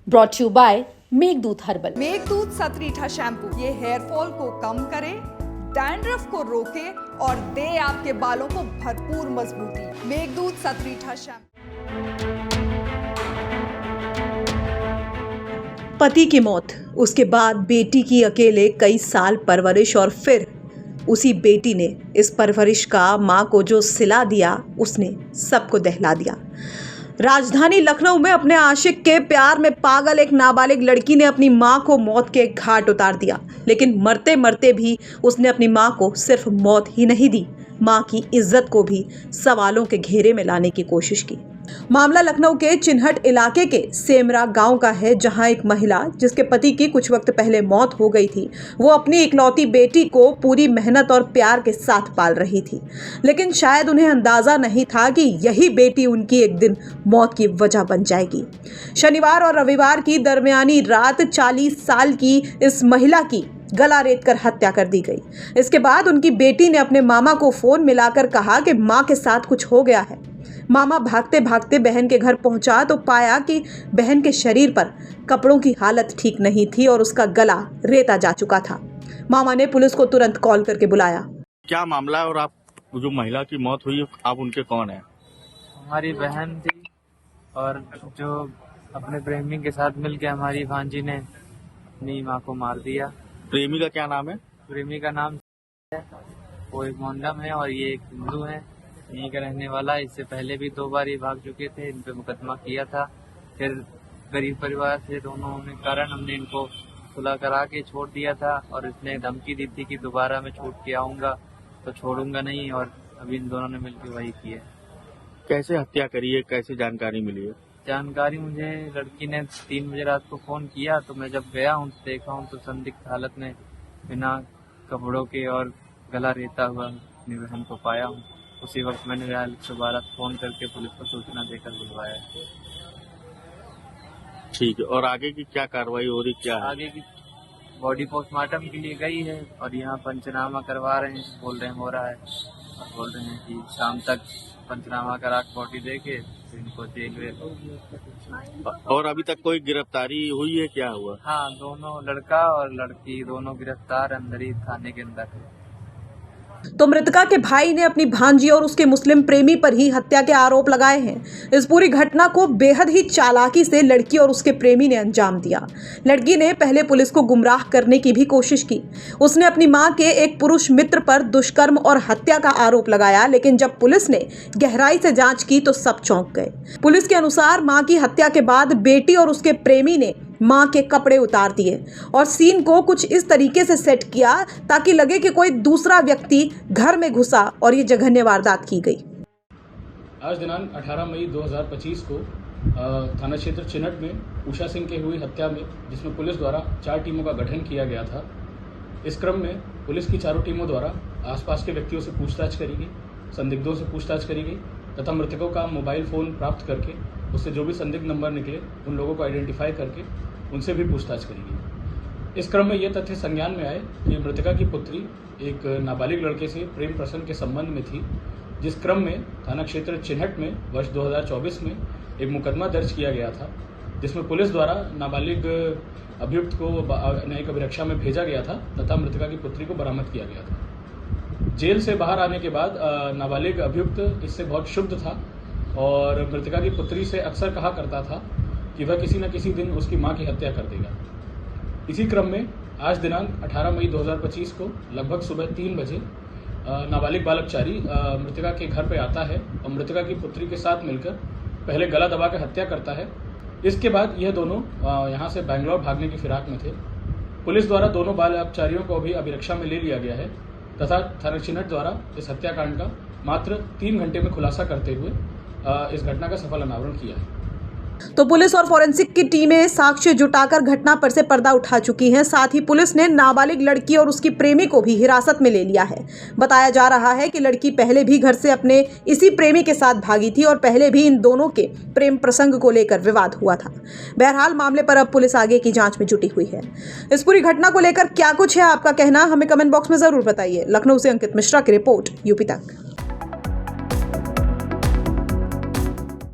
Brought you by Meghdoot herbal. Meghdoot Satritha shampoo ये hair fall को कम करे, डैंड्रफ को रोके और दे आपके बालों को भरपूर मजबूती। मेघदूत सतरीठा शैम्पू। पति की मौत, उसके बाद बेटी की अकेले कई साल परवरिश और फिर उसी बेटी ने इस परवरिश का मां को जो सिला दिया उसने सबको दहला दिया। राजधानी लखनऊ में अपने आशिक के प्यार में पागल एक नाबालिग लड़की ने अपनी मां को मौत के घाट उतार दिया, लेकिन मरते मरते भी उसने अपनी मां को सिर्फ मौत ही नहीं दी, मां की इज्जत को भी सवालों के घेरे में लाने की कोशिश की। मामला लखनऊ के चिन्हट इलाके के सेमरा गांव का है, जहां एक महिला जिसके पति की कुछ वक्त पहले मौत हो गई थी, वो अपनी इकलौती बेटी को पूरी मेहनत और प्यार के साथ पाल रही थी, लेकिन शायद उन्हें अंदाजा नहीं था कि यही बेटी उनकी एक दिन मौत की वजह बन जाएगी। शनिवार और रविवार की दरमियानी रात 40 साल की इस महिला की गला रेत कर हत्या कर दी गई। इसके बाद उनकी बेटी ने अपने मामा को फोन मिलाकर कहा कि मां के साथ कुछ हो गया है। मामा भागते भागते बहन के घर पहुंचा तो पाया कि बहन के शरीर पर कपड़ों की हालत ठीक नहीं थी और उसका गला रेता जा चुका था। मामा ने पुलिस को तुरंत कॉल करके बुलाया। क्या मामला है और आप जो महिला की मौत हुई आप उनके कौन है? हमारी बहन थी और जो अपने प्रेमी के साथ मिलकर हमारी भांजी ने अपनी माँ को मार दिया। प्रेमी का क्या नाम है? प्रेमी का नाम है, वो एक मोंडम है और ये एक हिंदू है, यहीं का रहने वाला है। इससे पहले भी 2 बार ये भाग चुके थे, इन पे मुकदमा किया था। फिर गरीब परिवार से दोनों के कारण हमने इनको सुलह करा के छोड़ दिया था और इसने धमकी दी थी कि दोबारा मैं छूट के आऊंगा तो छोड़ूंगा नहीं, और अभी इन दोनों ने मिलकर वही किया। कैसे हत्या करी है, कैसे जानकारी मिली है? जानकारी मुझे लड़की ने 3 बजे रात को फोन किया, तो मैं जब गया हूँ देखा हूँ तो संदिग्ध हालत में बिना कपड़ों के और गला रेता हुआ अपनी बहन को पाया हूँ। उसी वक्त मैंने 112 फोन करके पुलिस को सूचना देकर बुलवाया। ठीक है, और आगे की क्या कार्रवाई हो रही, क्या है? आगे की बॉडी पोस्टमार्टम के लिए गई है और यहाँ पंचनामा करवा रहे हैं, बोल रहे हैं हो रहा है, और बोल रहे हैं कि शाम तक पंचनामा करा बॉडी देके इनको जेल में। और अभी तक कोई गिरफ्तारी हुई है, क्या हुआ? हाँ, दोनों लड़का और लड़की दोनों गिरफ्तार अंदर ही थाने के अंदर है। तो मृतका के भाई ने अपनी भांजी और उसके मुस्लिम प्रेमी पर ही हत्या के आरोप लगाए हैं। इस पूरी घटना को बेहद ही चालाकी से लड़की और उसके प्रेमी ने अंजाम दिया। लड़की ने पहले पुलिस को गुमराह करने की भी कोशिश की। उसने अपनी मां के एक पुरुष मित्र पर दुष्कर्म और हत्या का आरोप लगाया, लेकिन जब पुलिस ने गहराई से जांच की तो सब चौंक गए। पुलिस के अनुसार मां की हत्या के बाद बेटी और उसके प्रेमी ने मां के कपड़े उतार दिए और सीन को कुछ इस तरीके से सेट किया ताकि लगे कि कोई दूसरा व्यक्ति घर में घुसा और ये जघन्य वारदात की गई। आज दिनांक 18 मई 2025 को थाना क्षेत्र चिन्हट में उषा सिंह के हुई हत्या में, जिसमें पुलिस द्वारा 4 टीमों का गठन किया गया था। इस क्रम में पुलिस की 4 टीमों द्वारा आसपास के व्यक्तियों से पूछताछ करी गई, संदिग्धों से पूछताछ करी गई तथा मृतकों का मोबाइल फ़ोन प्राप्त करके उससे जो भी संदिग्ध नंबर निकले उन लोगों को आइडेंटिफाई करके उनसे भी पूछताछ करी गई। इस क्रम में ये तथ्य संज्ञान में आए कि मृतका की पुत्री एक नाबालिग लड़के से प्रेम प्रसंग के संबंध में थी, जिस क्रम में थाना क्षेत्र चिन्हट में वर्ष 2024 में एक मुकदमा दर्ज किया गया था, जिसमें पुलिस द्वारा नाबालिग अभियुक्त को न्यायिक अभिरक्षा में भेजा गया था तथा मृतका की पुत्री को बरामद किया गया था। जेल से बाहर आने के बाद नाबालिग अभियुक्त इससे बहुत क्षुब्ध था और मृतका की पुत्री से अक्सर कहा करता था कि वह किसी न किसी दिन उसकी मां की हत्या कर देगा। इसी क्रम में आज दिनांक 18 मई 2025 को लगभग सुबह 3 बजे नाबालिग बालकचारी मृतका के घर पर आता है और मृतका की पुत्री के साथ मिलकर पहले गला दबा कर हत्या करता है। इसके बाद यह दोनों यहाँ से बैंगलोर भागने की फिराक में थे। पुलिस द्वारा दोनों बालकचारियों को भी अभिरक्षा में ले लिया गया है तथा थाना चिन्हट द्वारा इस हत्याकांड का मात्र 3 घंटे में खुलासा करते हुए इस घटना का सफल अनावरण किया है। तो पुलिस और फॉरेंसिक की टीमें साक्ष्य जुटाकर घटना पर से पर्दा उठा चुकी हैं। साथ ही पुलिस ने नाबालिग लड़की और उसकी प्रेमी को भी हिरासत में ले लिया है। बताया जा रहा है कि लड़की पहले भी घर से अपने इसी प्रेमी के साथ भागी थी और पहले भी इन दोनों के प्रेम प्रसंग को लेकर विवाद हुआ था। बहरहाल मामले पर अब पुलिस आगे की जांच में जुटी हुई है। इस पूरी घटना को लेकर क्या कुछ है आपका कहना, हमें कमेंट बॉक्स में जरूर बताइए। लखनऊ से अंकित मिश्रा की रिपोर्ट, यूपी तक।